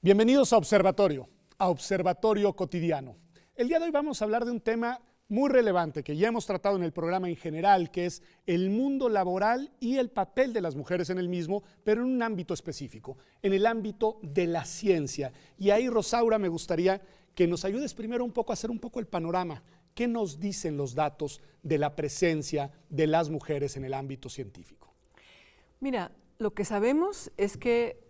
Bienvenidos a Observatorio Cotidiano. El día de hoy vamos a hablar de un tema muy relevante que ya hemos tratado en el programa en general, que es el mundo laboral y el papel de las mujeres en el mismo, pero en un ámbito específico, en el ámbito de la ciencia. Y ahí, Rosaura, me gustaría que nos ayudes primero un poco a hacer un poco el panorama. ¿Qué nos dicen los datos de la presencia de las mujeres en el ámbito científico? Mira, lo que sabemos es que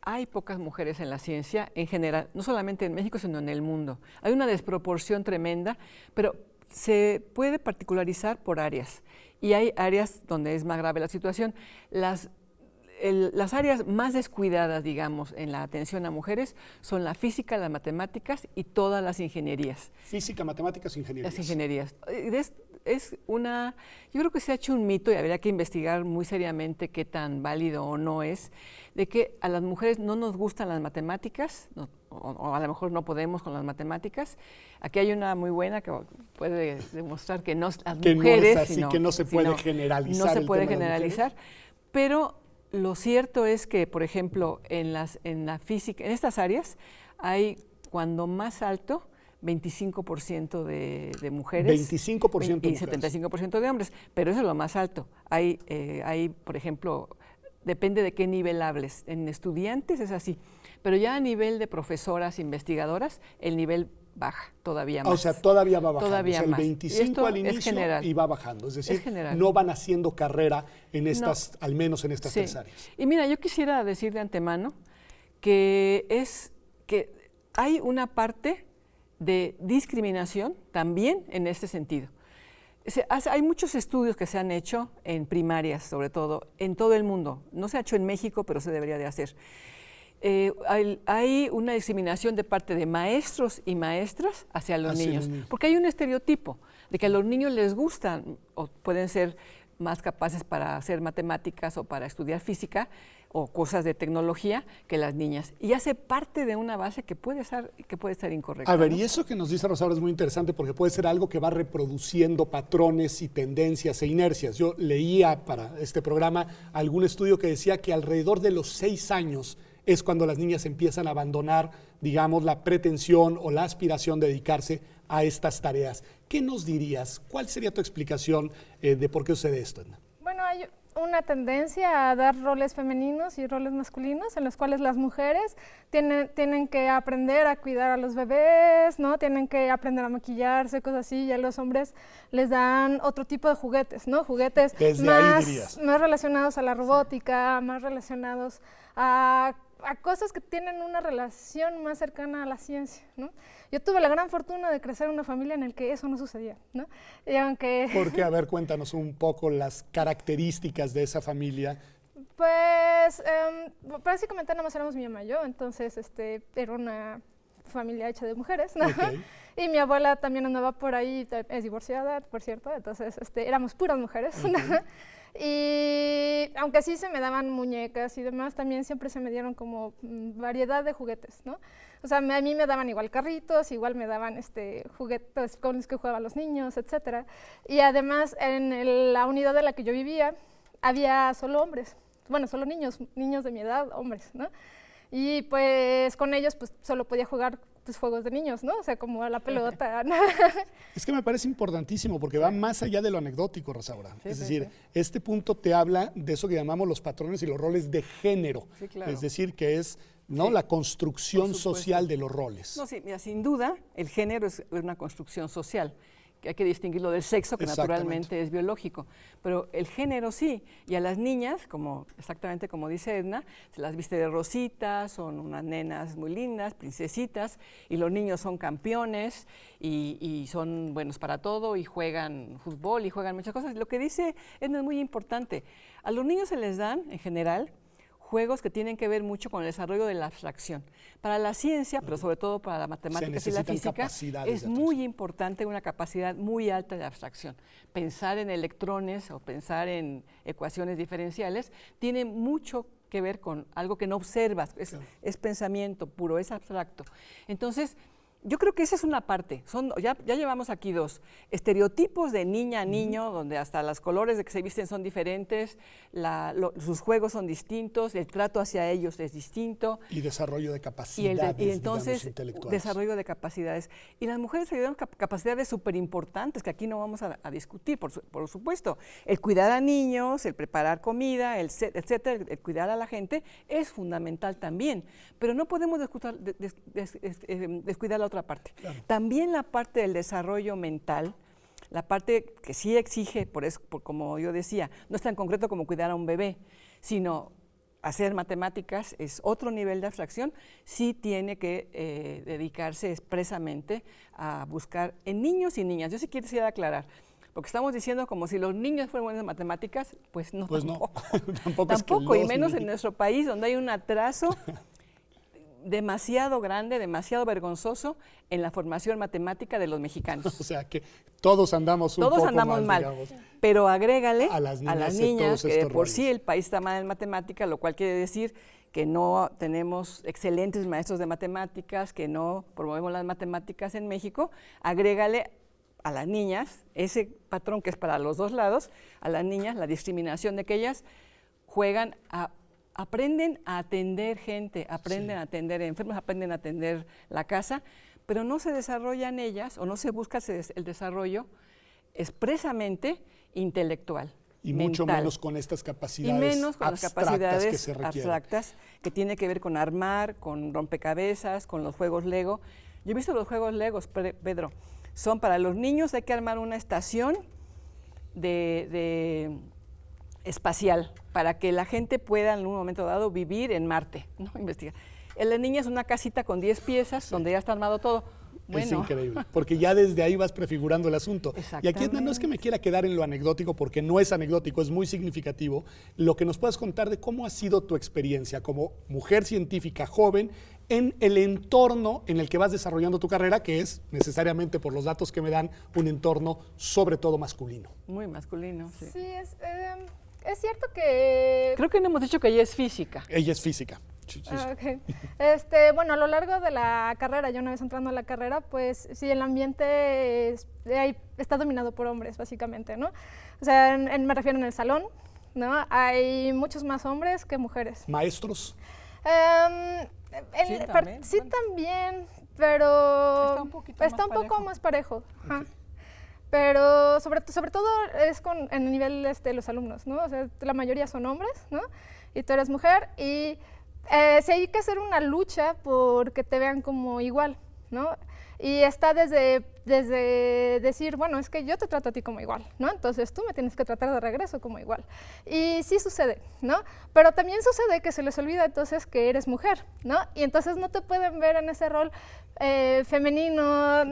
hay pocas mujeres en la ciencia en general, no solamente en México, sino en el mundo. Hay una desproporción tremenda, pero se puede particularizar por áreas. Y hay áreas donde es más grave la situación. Las áreas más descuidadas, digamos, en la atención a mujeres son la física, las matemáticas y todas las ingenierías. Física, matemáticas, ingenierías. Las ingenierías. Yo creo que se ha hecho un mito y habría que investigar muy seriamente qué tan válido o no es, de que a las mujeres no nos gustan las matemáticas, o a lo mejor no podemos con las matemáticas. Aquí hay una muy buena que puede demostrar que no las que mujeres, no es así, que no se puede generalizar. No se puede generalizar, pero lo cierto es que, por ejemplo, en la física, en estas áreas, hay cuando más alto 25% de mujeres 25% de y 75% de hombres, pero eso es lo más alto. Hay, por ejemplo, depende de qué nivel hables. En estudiantes es así, pero ya a nivel de profesoras, investigadoras, el nivel baja todavía más. O sea, todavía va bajando. Todavía el más. 25 al inicio y va bajando. Es decir, no van haciendo carrera en estas, al menos en estas tres áreas. Y mira, yo quisiera decir de antemano que hay una parte de discriminación también en este sentido. Hay muchos estudios que se han hecho en primarias, sobre todo, en todo el mundo. No se ha hecho en México, pero se debería de hacer. Hay una discriminación de parte de maestros y maestras hacia los niños, porque hay un estereotipo de que a los niños les gustan o pueden ser más capaces para hacer matemáticas o para estudiar física o cosas de tecnología que las niñas. Y hace parte de una base que puede estar incorrecta. A ver, ¿no? y eso que nos dice Rosaura es muy interesante porque puede ser algo que va reproduciendo patrones y tendencias e inercias. Yo leía para este programa algún estudio que decía que alrededor de los 6 años es cuando las niñas empiezan a abandonar, digamos, la pretensión o la aspiración de dedicarse a estas tareas. ¿Qué nos dirías? ¿Cuál sería tu explicación de por qué sucede esto, Edna? Bueno, hay una tendencia a dar roles femeninos y roles masculinos en los cuales las mujeres tienen que aprender a cuidar a los bebés, ¿no? Tienen que aprender a maquillarse, cosas así, y a los hombres les dan otro tipo de juguetes, ¿no? Juguetes más relacionados a la robótica, más relacionados a cosas que tienen una relación más cercana a la ciencia, ¿no? Yo tuve la gran fortuna de crecer en una familia en la que eso no sucedía, ¿no? Y aunque... Porque, a ver, cuéntanos un poco las características de esa familia. Pues, básicamente nada más éramos mi mamá y yo, entonces era una familia hecha de mujeres, ¿no? Okay. Y mi abuela también andaba por ahí, es divorciada, por cierto, entonces éramos puras mujeres, ¿no? Y aunque sí se me daban muñecas y demás, también siempre se me dieron como variedad de juguetes, ¿no? O sea, a mí me daban igual carritos, igual me daban juguetes con los que jugaban los niños, etcétera. Y además, en la unidad de la que yo vivía, había solo hombres, bueno, solo niños de mi edad, hombres, ¿no? Y pues con ellos pues solo podía jugar pues juegos de niños, ¿no? O sea, como a la pelota. Es que me parece importantísimo porque va más allá de lo anecdótico, Rosaura. Es decir, este punto te habla de eso que llamamos los patrones y los roles de género. Sí, claro. Es decir, que es la construcción social de los roles. No, sí, mira, sin duda, el género es una construcción social. Hay que distinguirlo del sexo, que naturalmente es biológico, pero el género sí, y a las niñas, exactamente como dice Edna, se las viste de rosita, son unas nenas muy lindas, princesitas, y los niños son campeones y son buenos para todo y juegan fútbol y juegan muchas cosas. Lo que dice Edna es muy importante, a los niños se les dan, en general, juegos que tienen que ver mucho con el desarrollo de la abstracción. Para la ciencia, pero sobre todo para las matemáticas y la física, es muy importante una capacidad muy alta de abstracción. Pensar en electrones o pensar en ecuaciones diferenciales tiene mucho que ver con algo que no observas, es pensamiento puro, es abstracto. Entonces, Yo creo que esa es una parte. Ya llevamos aquí dos. Estereotipos de niña a niño, donde hasta los colores de que se visten son diferentes, sus juegos son distintos, el trato hacia ellos es distinto. Y desarrollo de capacidades, y entonces, digamos, intelectuales. Desarrollo de capacidades. Y las mujeres ayudan capacidades súper importantes que aquí no vamos a discutir, por supuesto. El cuidar a niños, el preparar comida, etcétera, el cuidar a la gente es fundamental también. Pero no podemos descuidar la otra parte. Claro. También la parte del desarrollo mental, la parte que sí exige, como yo decía, no es tan concreto como cuidar a un bebé, sino hacer matemáticas es otro nivel de abstracción, sí tiene que dedicarse expresamente a buscar en niños y niñas. Yo sí quisiera aclarar, porque estamos diciendo como si los niños fueran buenos en matemáticas, pues no, pues tampoco. Tampoco, tampoco, y menos en nuestro país, donde hay un atraso demasiado grande, demasiado vergonzoso en la formación matemática de los mexicanos. O sea que todos andamos un poco mal, digamos, pero agrégale a las niñas que de por sí el país está mal en matemática, lo cual quiere decir que no tenemos excelentes maestros de matemáticas, que no promovemos las matemáticas en México. Agrégale a las niñas ese patrón que es para los dos lados, a las niñas la discriminación de que ellas aprenden a atender gente, aprenden a atender enfermos, aprenden a atender la casa, pero no se desarrollan ellas o no se busca el desarrollo expresamente intelectual. Y mental. Mucho menos con estas capacidades, y menos con las capacidades que se requieren. Abstractas que tiene que ver con armar, con rompecabezas, con los juegos Lego. Yo he visto los juegos Legos, Pedro, son para los niños, hay que armar una estación espacial para que la gente pueda en un momento dado vivir en Marte, ¿no? Investigar. La niña es una casita con 10 piezas donde ya está armado todo. Bueno. Es increíble, porque ya desde ahí vas prefigurando el asunto. Y aquí no es que me quiera quedar en lo anecdótico, porque no es anecdótico, es muy significativo. Lo que nos puedas contar de cómo ha sido tu experiencia como mujer científica joven en el entorno en el que vas desarrollando tu carrera, que es necesariamente, por los datos que me dan, un entorno sobre todo masculino. Muy masculino, sí. Sí, es cierto que... Creo que no hemos dicho que ella es física. Ella es física. Okay. Bueno, a lo largo de la carrera, yo una vez entrando a la carrera, pues sí, el ambiente está dominado por hombres, básicamente, ¿no? O sea, me refiero en el salón, ¿no? Hay muchos más hombres que mujeres. ¿Maestros? Sí, también, pero está un poco más parejo. Okay. Pero sobre todo es en el nivel de los alumnos, ¿no? O sea, la mayoría son hombres, ¿no? Y tú eres mujer y sí hay que hacer una lucha porque te vean como igual, ¿no? Y está desde decir, bueno, es que yo te trato a ti como igual, ¿no? Entonces tú me tienes que tratar de regreso como igual. Y sí sucede, ¿no? Pero también sucede que se les olvida entonces que eres mujer, ¿no? Y entonces no te pueden ver en ese rol femenino.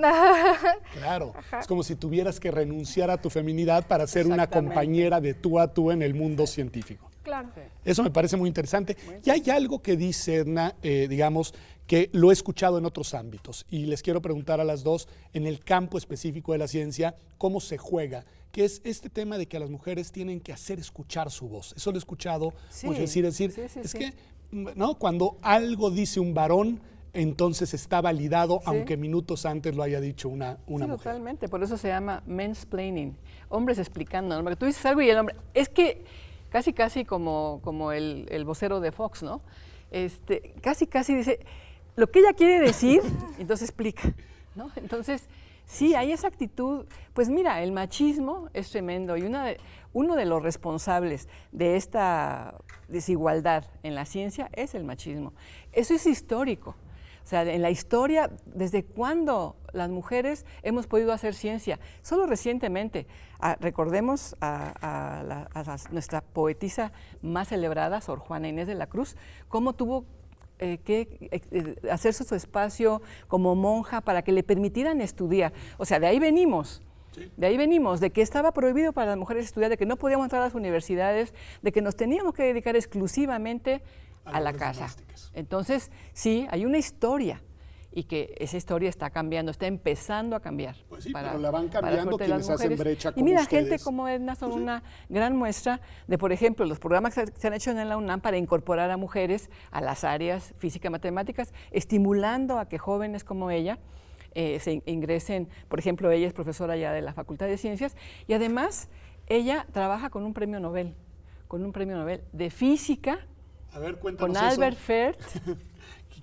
Claro, es como si tuvieras que renunciar a tu feminidad para ser una compañera de tú a tú en el mundo científico. Claro. Eso me parece muy interesante. Y hay algo que dice Edna, digamos, que lo he escuchado en otros ámbitos y les quiero preguntar a las dos, en el campo específico de la ciencia, cómo se juega, que es este tema de que a las mujeres tienen que hacer escuchar su voz. Eso lo he escuchado mucho decir, que ¿no? Cuando algo dice un varón, entonces está validado, aunque minutos antes lo haya dicho una mujer. Totalmente, por eso se llama mansplaining, hombres explicando, ¿no? Porque tú dices algo y el hombre, es que casi como el vocero de Fox, ¿no? Casi dice lo que ella quiere decir, entonces explica, ¿no? Entonces, sí, hay esa actitud. Pues mira, el machismo es tremendo y uno de los responsables de esta desigualdad en la ciencia es el machismo. Eso es histórico. O sea, en la historia, ¿desde cuándo las mujeres hemos podido hacer ciencia? Solo recientemente. Recordemos a nuestra poetisa más celebrada, Sor Juana Inés de la Cruz, cómo tuvo que hacerse su espacio como monja para que le permitieran estudiar. O sea, de ahí venimos. Sí. De ahí venimos, de que estaba prohibido para las mujeres estudiar, de que no podíamos entrar a las universidades, de que nos teníamos que dedicar exclusivamente a la casa. Entonces, sí, hay una historia y que esa historia está cambiando, está empezando a cambiar. Pues sí, pero la van cambiando quienes hacen brecha como y mira, ustedes. Gente como Edna son una gran muestra de, por ejemplo, los programas que se han hecho en la UNAM para incorporar a mujeres a las áreas física y matemáticas, estimulando a que jóvenes como ella se ingresen. Por ejemplo, ella es profesora ya de la Facultad de Ciencias y además ella trabaja con un premio Nobel de física. A ver, cuéntanos con Albert Fert.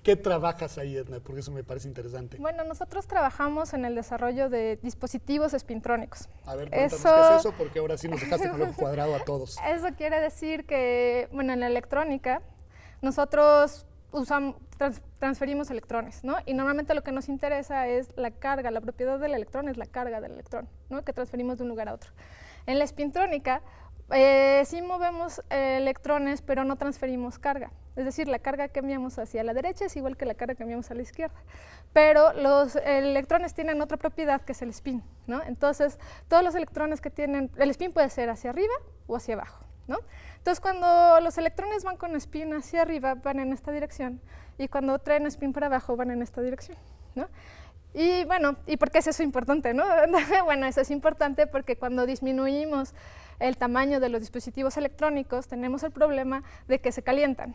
¿Qué trabajas ahí, Edna? Porque eso me parece interesante. Bueno, nosotros trabajamos en el desarrollo de dispositivos espintrónicos. A ver, cuéntanos qué es eso, porque ahora sí nos dejaste con el cuadrado a todos. Eso quiere decir que, bueno, en la electrónica, nosotros transferimos electrones, ¿no? Y normalmente lo que nos interesa es la carga, la propiedad del electrón es la carga del electrón, ¿no? Que transferimos de un lugar a otro. En la espintrónica, sí movemos electrones, pero no transferimos carga. Es decir, la carga que enviamos hacia la derecha es igual que la carga que enviamos a la izquierda. Pero los electrones tienen otra propiedad que es el spin, ¿no? Entonces, todos los electrones que tienen, el spin puede ser hacia arriba o hacia abajo, ¿no? Entonces, cuando los electrones van con spin hacia arriba, van en esta dirección, y cuando traen spin para abajo, van en esta dirección, ¿no? Y bueno, ¿y por qué es eso importante, no? Bueno, eso es importante porque cuando disminuimos el tamaño de los dispositivos electrónicos, tenemos el problema de que se calientan.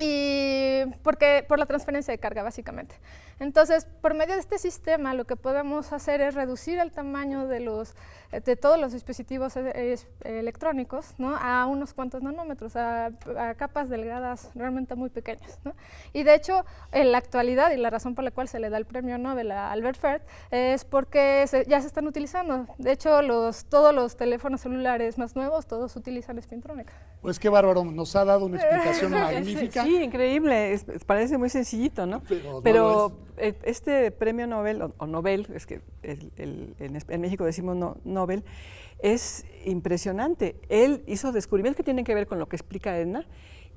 Y por la transferencia de carga, básicamente. Entonces, por medio de este sistema, lo que podemos hacer es reducir el tamaño de todos los dispositivos electrónicos, ¿no? A unos cuantos nanómetros, a capas delgadas realmente muy pequeñas, ¿no? Y de hecho, en la actualidad, y la razón por la cual se le da el premio Nobel a Albert Fert, es porque ya se están utilizando. De hecho, todos los teléfonos celulares más nuevos, todos utilizan espintrónica. Pues qué bárbaro, nos ha dado una explicación magnífica. Sí, increíble, parece muy sencillito, ¿no? Pero este premio Nobel, o Nobel, es que en México decimos Nobel, es impresionante. Él hizo descubrimientos que tienen que ver con lo que explica Edna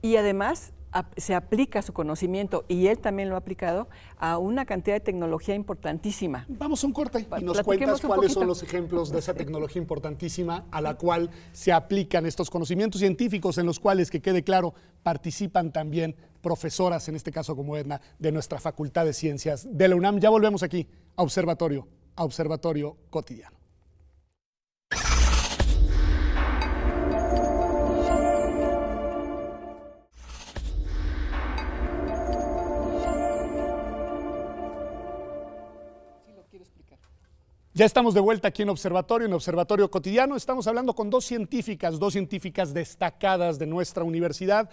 y además se aplica su conocimiento, y él también lo ha aplicado, a una cantidad de tecnología importantísima. Vamos a un corte y nos cuentas cuáles son los ejemplos de esa tecnología importantísima a la cual se aplican estos conocimientos científicos, en los cuales, que quede claro, participan también profesoras, en este caso como Edna, de nuestra Facultad de Ciencias de la UNAM. Ya volvemos aquí a Observatorio Cotidiano. Ya estamos de vuelta aquí en Observatorio Cotidiano. Estamos hablando con dos científicas destacadas de nuestra universidad,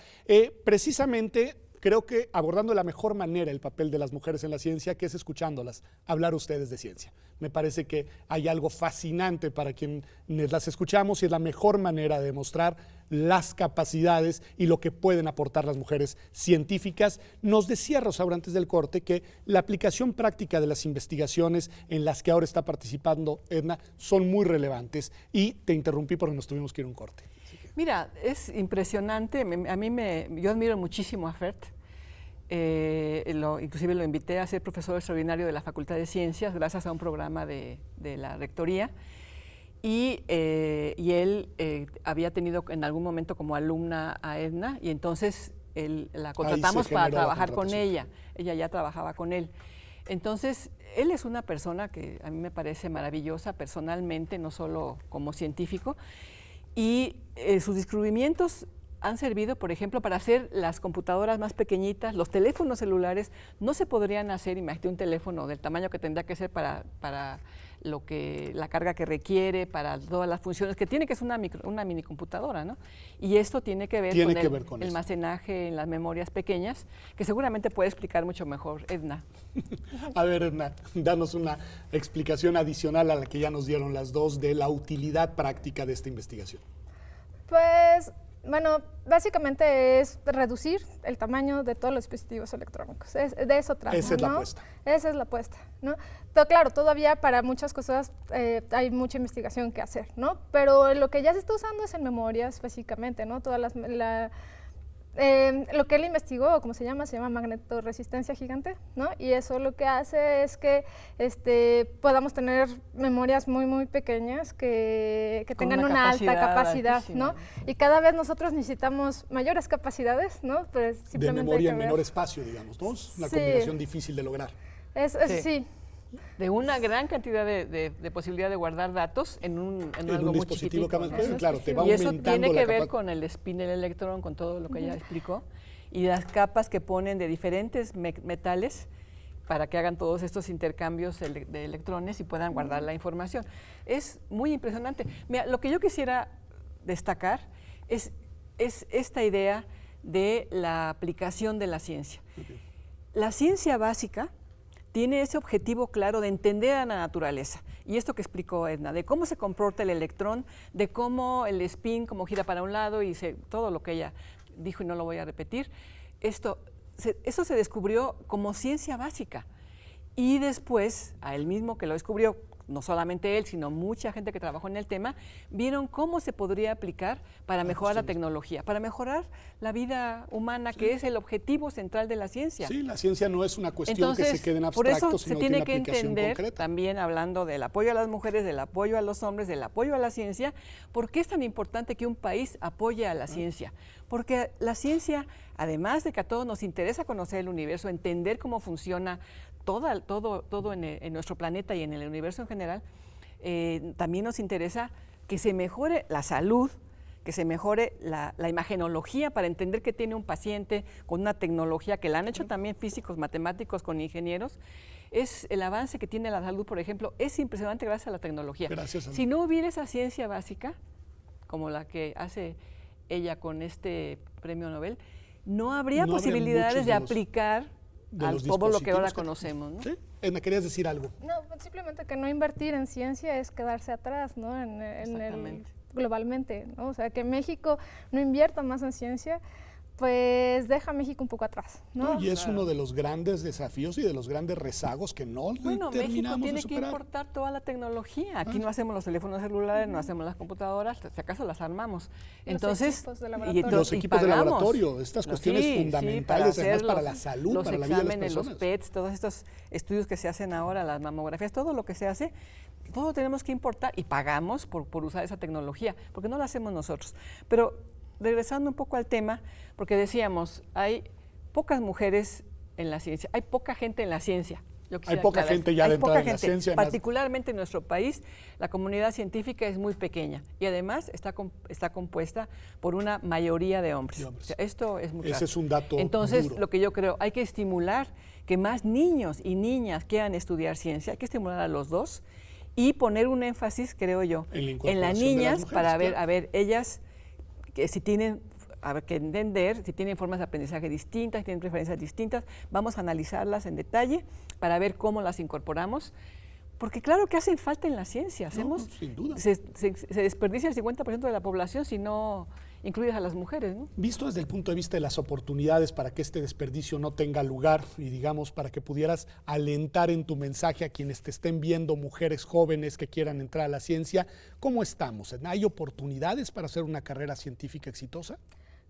precisamente creo que abordando de la mejor manera el papel de las mujeres en la ciencia, que es escuchándolas hablar ustedes de ciencia. Me parece que hay algo fascinante para quienes las escuchamos y es la mejor manera de demostrar las capacidades y lo que pueden aportar las mujeres científicas. Nos decía Rosaura antes del corte que la aplicación práctica de las investigaciones en las que ahora está participando Edna son muy relevantes, y te interrumpí porque nos tuvimos que ir a un corte. Mira, es impresionante. Yo admiro muchísimo a Fert. Inclusive lo invité a ser profesor extraordinario de la Facultad de Ciencias gracias a un programa de la Rectoría. Y él había tenido en algún momento como alumna a Edna, y entonces la contratamos para trabajar con ella. Ella ya trabajaba con él. Entonces, él es una persona que a mí me parece maravillosa personalmente, no solo como científico. Y sus descubrimientos han servido, por ejemplo, para hacer las computadoras más pequeñitas. Los teléfonos celulares no se podrían hacer, imagínate un teléfono del tamaño que tendría que ser para la carga que requiere, para todas las funciones que tiene, que es una mini computadora, ¿no? Y esto tiene que ver con el almacenaje en las memorias pequeñas, que seguramente puede explicar mucho mejor Edna. A ver, Edna, danos una explicación adicional a la que ya nos dieron las dos de la utilidad práctica de esta investigación. Pues, bueno, básicamente es reducir el tamaño de todos los dispositivos electrónicos. De eso trata, Esa es ¿no? la apuesta. Esa es la apuesta, ¿no? Claro, todavía para muchas cosas hay mucha investigación que hacer, ¿no? Pero lo que ya se está usando es en memorias, básicamente, ¿no? Lo que él investigó, ¿cómo se llama? Se llama magnetorresistencia gigante, ¿no? Y eso lo que hace es que podamos tener memorias muy, muy pequeñas que tengan una alta capacidad, altísima, ¿no? Y cada vez nosotros necesitamos mayores capacidades, ¿no? Pues simplemente de memoria en menor espacio, digamos, ¿no? Es una combinación difícil de lograr. Sí. De una gran cantidad de posibilidad de guardar datos en algo muy dispositivo chiquitito. claro, te va y eso aumentando tiene que ver la con el spin del electrón, con todo lo que ella explicó, y las capas que ponen de diferentes metales para que hagan todos estos intercambios de electrones y puedan guardar la información. Es muy impresionante. Mira, lo que yo quisiera destacar es esta idea de la aplicación de la ciencia. Okay. La ciencia básica tiene ese objetivo claro de entender a la naturaleza. Y esto que explicó Edna, de cómo se comporta el electrón, de cómo el spin, cómo gira para un lado y todo lo que ella dijo y no lo voy a repetir, eso se descubrió como ciencia básica. Y después, a él mismo que lo descubrió, no solamente él, sino mucha gente que trabajó en el tema, vieron cómo se podría aplicar para mejorar la tecnología, para mejorar la vida humana, sí, que es el objetivo central de la ciencia. Sí, la ciencia no es una cuestión que se quede en abstracto, por eso sino se tiene que aplicación entender, concreta. También hablando del apoyo a las mujeres, del apoyo a los hombres, del apoyo a la ciencia, ¿por qué es tan importante que un país apoye a la ciencia? Porque la ciencia, además de que a todos nos interesa conocer el universo, entender cómo funciona todo en nuestro planeta y en el universo en general, también nos interesa que se mejore la salud, que se mejore la imagenología para entender qué tiene un paciente con una tecnología que la han hecho también físicos, matemáticos, con ingenieros. Es el avance que tiene la salud, por ejemplo, es impresionante gracias a la tecnología. Gracias, si no hubiera esa ciencia básica, como la que hace ella con este premio Nobel, no habría posibilidades de aplicar a todo lo que ahora conocemos, ¿no? ¿Sí? Edna, ¿querías decir algo? No, simplemente que no invertir en ciencia es quedarse atrás, ¿no? Globalmente, ¿no? O sea, que México no invierta más en ciencia, pues deja a México un poco atrás, ¿no? Y es uno de los grandes desafíos y de los grandes rezagos que no terminamos de superar. México tiene que importar toda la tecnología. Aquí no hacemos los teléfonos celulares, no hacemos las computadoras, si acaso las armamos. Entonces, los equipos de laboratorio, estas cuestiones fundamentales además para la salud, para la vida de las personas. Los PETs, todos estos estudios que se hacen ahora, las mamografías, todo lo que se hace, todo tenemos que importar y pagamos por usar esa tecnología, porque no lo hacemos nosotros. Pero regresando un poco al tema, porque decíamos, hay pocas mujeres en la ciencia, hay poca gente en la ciencia. Hay poca gente ya dentro de la ciencia. Particularmente en nuestro país, la comunidad científica es muy pequeña y además está compuesta por una mayoría de hombres. O sea, esto es muy claro. Ese es un dato Entonces, duro. Lo que yo creo, hay que estimular que más niños y niñas quieran estudiar ciencia, hay que estimular a los dos y poner un énfasis, creo yo, en las niñas mujeres, para ver, a ver, ellas que si tienen que entender, si tienen formas de aprendizaje distintas, si tienen preferencias distintas, vamos a analizarlas en detalle para ver cómo las incorporamos, porque claro que hacen falta en la ciencia, sin duda. Se desperdicia el 50% de la población si no incluyes a las mujeres, ¿no? Visto desde el punto de vista de las oportunidades para que este desperdicio no tenga lugar y digamos para que pudieras alentar en tu mensaje a quienes te estén viendo, mujeres jóvenes que quieran entrar a la ciencia, ¿cómo estamos? ¿Hay oportunidades para hacer una carrera científica exitosa?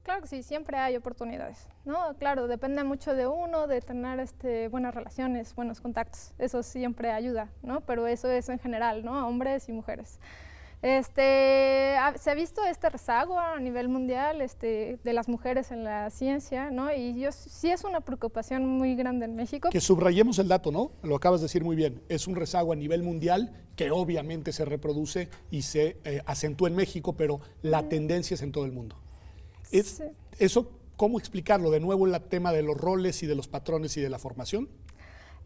Claro que sí, siempre hay oportunidades, ¿no? Claro, depende mucho de uno, de tener buenas relaciones, buenos contactos, eso siempre ayuda, ¿no? Pero eso es en general, ¿no? Hombres y mujeres. Se ha visto este rezago a nivel mundial de las mujeres en la ciencia, ¿no? Y sí es una preocupación muy grande en México. Que subrayemos el dato, ¿no? Lo acabas de decir muy bien. Es un rezago a nivel mundial que obviamente se reproduce y se acentúa en México, pero la tendencia es en todo el mundo. Sí. Eso, ¿cómo explicarlo? De nuevo el tema de los roles y de los patrones y de la formación.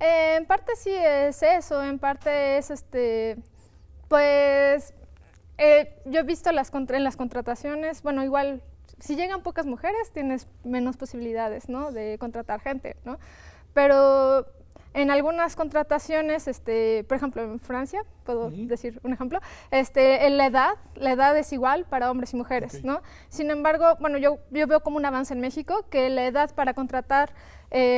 En parte sí es eso, en parte es pues yo he visto en las contrataciones, bueno, igual, si llegan pocas mujeres, tienes menos posibilidades, ¿no?, de contratar gente, ¿no? Pero en algunas contrataciones, por ejemplo, en Francia, puedo decir un ejemplo, la edad es igual para hombres y mujeres, ¿no? Sin embargo, bueno, yo veo como un avance en México que la edad para contratar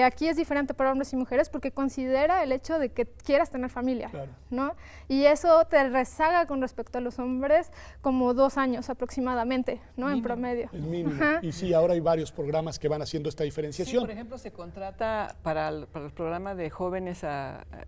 aquí es diferente para hombres y mujeres porque considera el hecho de que quieras tener familia, claro, ¿no? Y eso te rezaga con respecto a los hombres como 2 años aproximadamente, ¿no? Mínimo. En promedio. El mínimo. Y sí, ahora hay varios programas que van haciendo esta diferenciación. Sí, por ejemplo, se contrata para el programa de jóvenes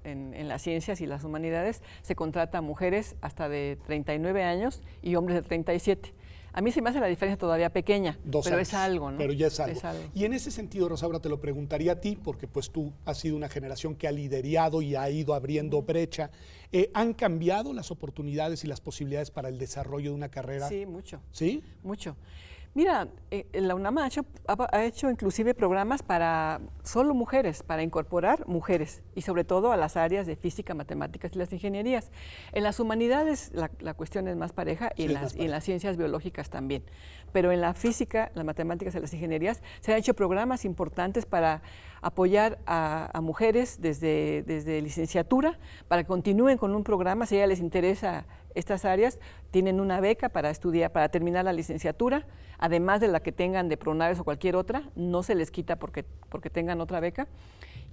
en las ciencias y las humanidades, se contrata a mujeres hasta de 39 años y hombres de 37. A mí se me hace la diferencia todavía pequeña, pero es algo, ¿no? Pero ya es algo. Y en ese sentido, Rosaura, te lo preguntaría a ti, porque pues tú has sido una generación que ha liderado y ha ido abriendo brecha. ¿Han cambiado las oportunidades y las posibilidades para el desarrollo de una carrera? Sí, mucho. ¿Sí? Mucho. Mira, la UNAM ha hecho inclusive programas para solo mujeres, para incorporar mujeres y sobre todo a las áreas de física, matemáticas y las ingenierías. En las humanidades la cuestión es más pareja y, en las ciencias biológicas también. Pero en la física, las matemáticas y las ingenierías se han hecho programas importantes para apoyar a mujeres desde licenciatura para que continúen con un programa si a ellas les interesa estas áreas, tienen una beca para estudiar, para terminar la licenciatura, además de la que tengan de Pronaves o cualquier otra, no se les quita porque tengan otra beca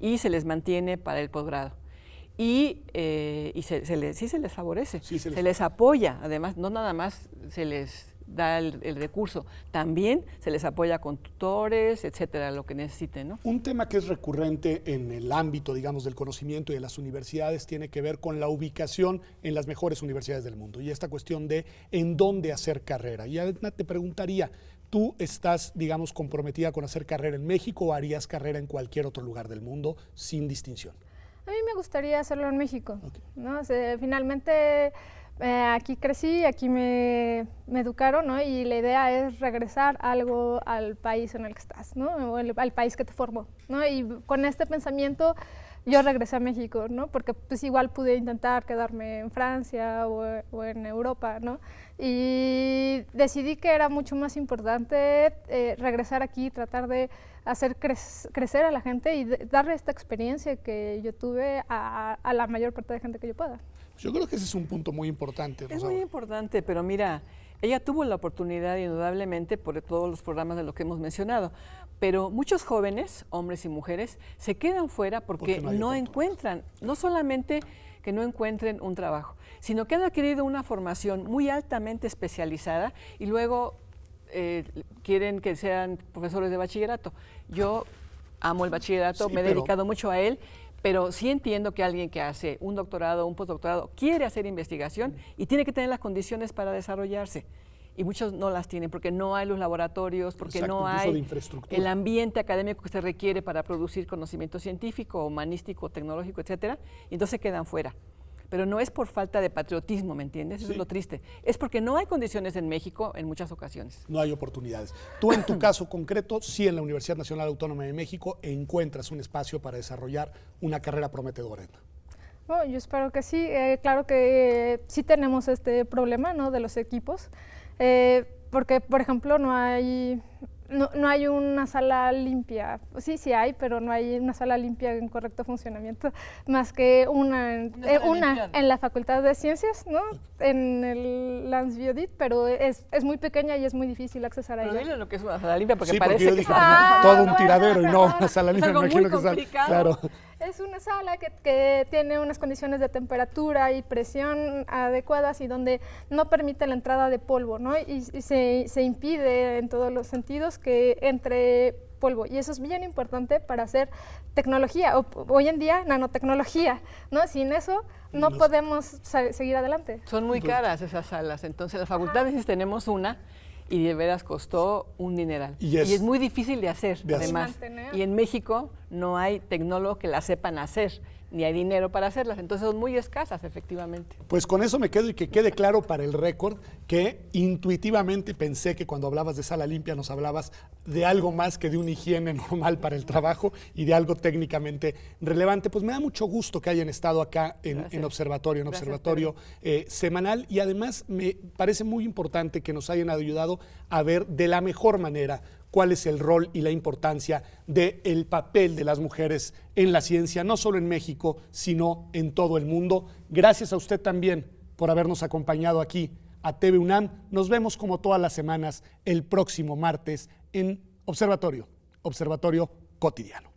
y se les mantiene para el posgrado. Y sí se les favorece, se les apoya, además, no nada más se les da el recurso, también se les apoya con tutores, etcétera, lo que necesiten, ¿no? Un tema que es recurrente en el ámbito, digamos, del conocimiento y de las universidades tiene que ver con la ubicación en las mejores universidades del mundo y esta cuestión de en dónde hacer carrera. Y Edna, te preguntaría, ¿tú estás, digamos, comprometida con hacer carrera en México o harías carrera en cualquier otro lugar del mundo sin distinción? A mí me gustaría hacerlo en México, ¿no? O sea, finalmente aquí crecí, aquí me educaron, ¿no? Y la idea es regresar algo al país en el que estás, ¿no? O al país que te formó, ¿no? Y con este pensamiento yo regresé a México, ¿no? Porque pues igual pude intentar quedarme en Francia o en Europa, ¿no? Y decidí que era mucho más importante regresar aquí, tratar de hacer crecer a la gente y darle esta experiencia que yo tuve a la mayor parte de gente que yo pueda. Yo creo que ese es un punto muy importante. Es muy importante, pero mira, ella tuvo la oportunidad indudablemente por todos los programas de lo que hemos mencionado, pero muchos jóvenes, hombres y mujeres, se quedan fuera porque no encuentran, no solamente que no encuentren un trabajo, sino que han adquirido una formación muy altamente especializada y luego quieren que sean profesores de bachillerato. Yo amo el bachillerato, me he dedicado mucho a él, pero sí entiendo que alguien que hace un doctorado o un postdoctorado quiere hacer investigación y tiene que tener las condiciones para desarrollarse. Y muchos no las tienen porque no hay los laboratorios, porque no hay el ambiente académico que se requiere para producir conocimiento científico, humanístico, tecnológico, etcétera, y entonces se quedan fuera. Pero no es por falta de patriotismo, ¿me entiendes? Eso es lo triste. Es porque no hay condiciones en México en muchas ocasiones. No hay oportunidades. Tú en tu caso concreto, sí en la Universidad Nacional Autónoma de México encuentras un espacio para desarrollar una carrera prometedora. Bueno, yo espero que sí. Claro que sí tenemos este problema, ¿no? De los equipos, porque, por ejemplo, no hay una sala limpia. Sí hay, pero no hay una sala limpia en correcto funcionamiento, más que una en la Facultad de Ciencias, ¿no? En el Lance Biodit, pero es muy pequeña y es muy difícil accesar a ella. Pero dile lo que es una sala limpia, porque sí, parece porque yo dije, todo un tiradero y no una sala limpia. Es algo muy complicado. Claro. Es una sala que tiene unas condiciones de temperatura y presión adecuadas y donde no permite la entrada de polvo, ¿no? Y se impide en todos los sentidos que entre polvo. Y eso es bien importante para hacer tecnología, hoy en día nanotecnología, ¿no? Sin eso no podemos seguir adelante. Son muy caras esas salas, entonces las facultades tenemos una y de veras costó un dineral. Y es muy difícil de hacer, además. Y en México no hay tecnólogos que la sepan hacer, ni hay dinero para hacerlas, entonces son muy escasas, efectivamente. Pues con eso me quedo y que quede claro para el récord que intuitivamente pensé que cuando hablabas de sala limpia nos hablabas de algo más que de una higiene normal para el trabajo y de algo técnicamente relevante. Pues me da mucho gusto que hayan estado acá en Observatorio, Observatorio semanal, y además me parece muy importante que nos hayan ayudado a ver de la mejor manera cuál es el rol y la importancia del papel de las mujeres en la ciencia, no solo en México, sino en todo el mundo. Gracias a usted también por habernos acompañado aquí a TV UNAM. Nos vemos como todas las semanas el próximo martes en Observatorio Cotidiano.